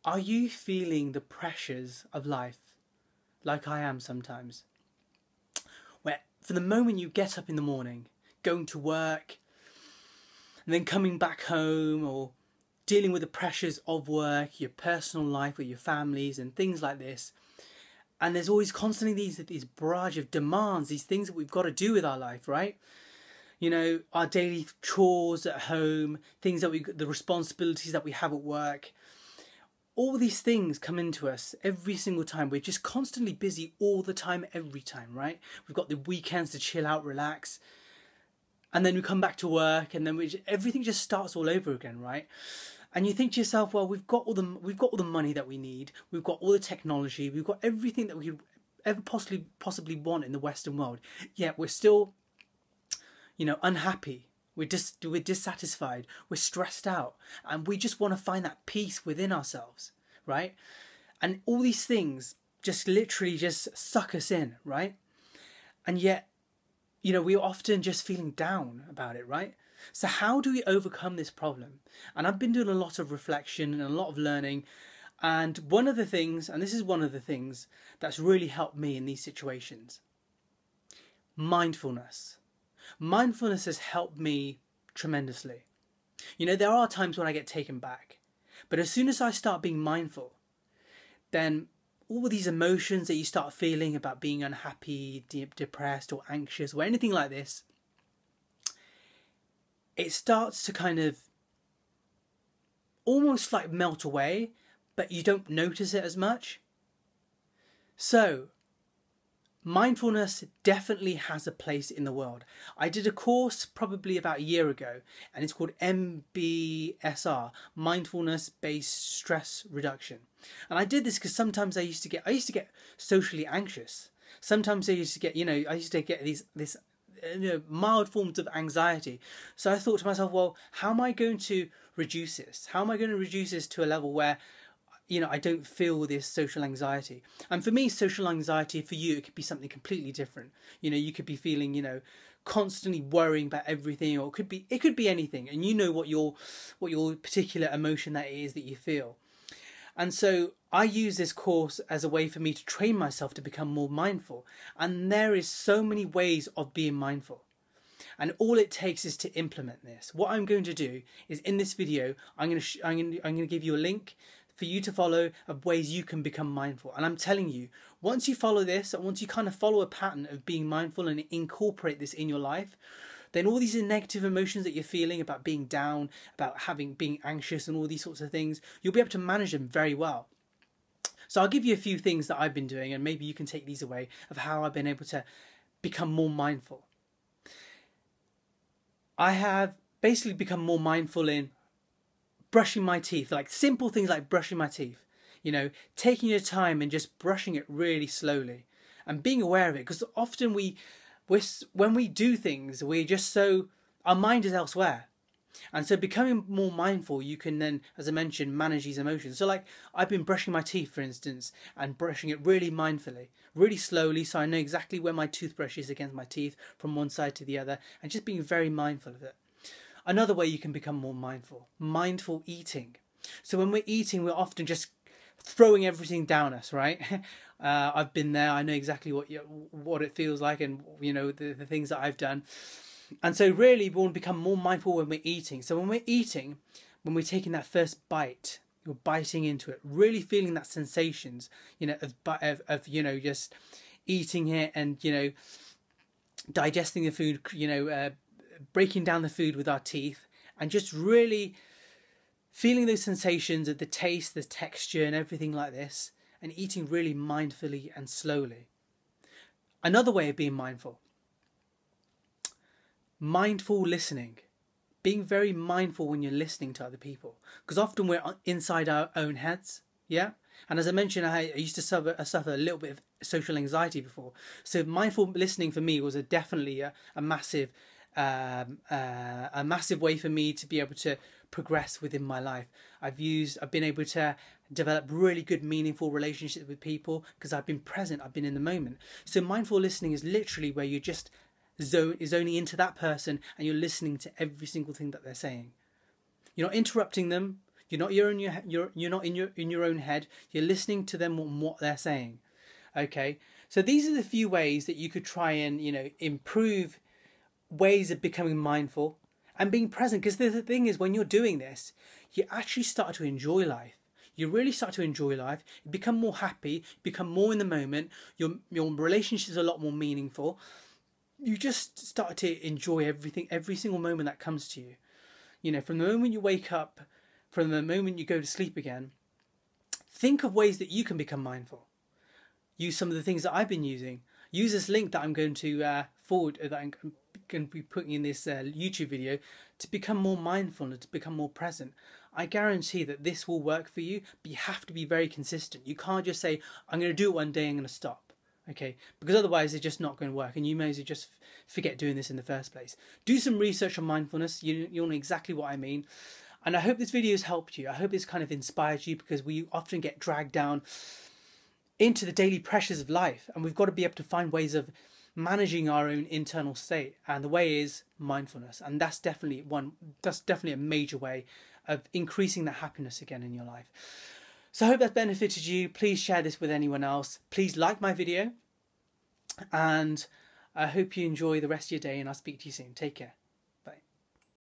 Are you feeling the pressures of life like I am sometimes? Where for the moment you get up in the morning, going to work, and then coming back home, or dealing with the pressures of work, your personal life with your families and things like this. And there's always constantly these barrage of demands, these things that we've got to do with our life, right? You know, our daily chores at home, things that the responsibilities that we have at work. All these things come into us every single time. We're just constantly busy all the time, every time, right? We've got the weekends to chill out, relax. And then we come back to work, and then everything just starts all over again, right? And you think to yourself, well, we've got all the money that we need. We've got all the technology. We've got everything that we could ever possibly want in the Western world. Yet we're still, unhappy. We're dissatisfied. We're stressed out, and we just want to find that peace within ourselves, right? And all these things just literally just suck us in, right? And yet, we're often just feeling down about it, right? So how do we overcome this problem? And I've been doing a lot of reflection and a lot of learning. And one of the things, and this is one of the things that's really helped me in these situations, mindfulness. Mindfulness has helped me tremendously. There are times when I get taken back. But as soon as I start being mindful, then all these emotions that you start feeling about being unhappy, depressed or anxious or anything like this, it starts to kind of almost like melt away, but you don't notice it as much. So, mindfulness definitely has a place in the world. I did a course probably about a year ago, and it's called MBSR, Mindfulness Based Stress Reduction. And I did this because sometimes I used to get socially anxious. Sometimes I used to get, these mild forms of anxiety. So I thought to myself, well, how am I going to reduce this? How am I going to reduce this to a level where I don't feel this social anxiety? And for me, social anxiety, for you, it could be something completely different. You could be feeling, constantly worrying about everything, or it could be anything. And what your particular emotion that is that you feel. And so I use this course as a way for me to train myself to become more mindful. And there is so many ways of being mindful. And all it takes is to implement this. What I'm going to do is in this video, I'm going to give you a link for you to follow of ways you can become mindful. And I'm telling you, once you follow this, and once you kind of follow a pattern of being mindful and incorporate this in your life, then all these negative emotions that you're feeling about being down, about being anxious and all these sorts of things, you'll be able to manage them very well. So I'll give you a few things that I've been doing, and maybe you can take these away, of how I've been able to become more mindful. I have basically become more mindful in brushing my teeth, like simple things like brushing my teeth, taking your time and just brushing it really slowly and being aware of it. Because often when we do things, we're just our mind is elsewhere. And so becoming more mindful, you can then, as I mentioned, manage these emotions. So like I've been brushing my teeth, for instance, and brushing it really mindfully, really slowly, so I know exactly where my toothbrush is against my teeth from one side to the other, and just being very mindful of it. Another way you can become more mindful eating. So when we're eating, we're often just throwing everything down us, right? I've been there. I know exactly what it feels like, and the things that I've done. And so really we want to become more mindful when we're eating. So when we're eating, when we're taking that first bite, you're biting into it, really feeling that sensations, of just eating it and, digesting the food, breaking down the food with our teeth, and just really feeling those sensations of the taste, the texture and everything like this, and eating really mindfully and slowly. Another way of being mindful listening. Being very mindful when you're listening to other people, because often we're inside our own heads, yeah? And as I mentioned, I used to suffer a little bit of social anxiety before. So mindful listening for me was definitely a massive way for me to be able to progress within my life. I've been able to develop really good, meaningful relationships with people because I've been present, I've been in the moment. So mindful listening is literally where you just zoning into that person and you're listening to every single thing that they're saying. You're not interrupting them. You're not in your own head. You're listening to them and what they're saying. Okay, so these are the few ways that you could try and improve ways of becoming mindful and being present. Because the thing is, when you're doing this, you actually start to enjoy life. You really start to enjoy life. You become more happy. You become more in the moment. Your relationships are a lot more meaningful. You just start to enjoy everything, every single moment that comes to you. From the moment you wake up, from the moment you go to sleep again, think of ways that you can become mindful. Use some of the things that I've been using. Use this link that I'm going to that I'm going to be putting in this YouTube video to become more mindful and to become more present. I guarantee that this will work for you, but you have to be very consistent. You can't just say, I'm going to do it one day and I'm going to stop. Okay, because otherwise it's just not going to work, and you may as well just forget doing this in the first place. Do some research on mindfulness. You'll know exactly what I mean. And I hope this video has helped you. I hope it's kind of inspired you, because we often get dragged down into the daily pressures of life, and we've got to be able to find ways of managing our own internal state, and the way is mindfulness. And that's definitely a major way of increasing the happiness again in your life. So I hope that's benefited you. Please share this with anyone else. Please like my video, and I hope you enjoy the rest of your day, and I'll speak to you soon. Take care.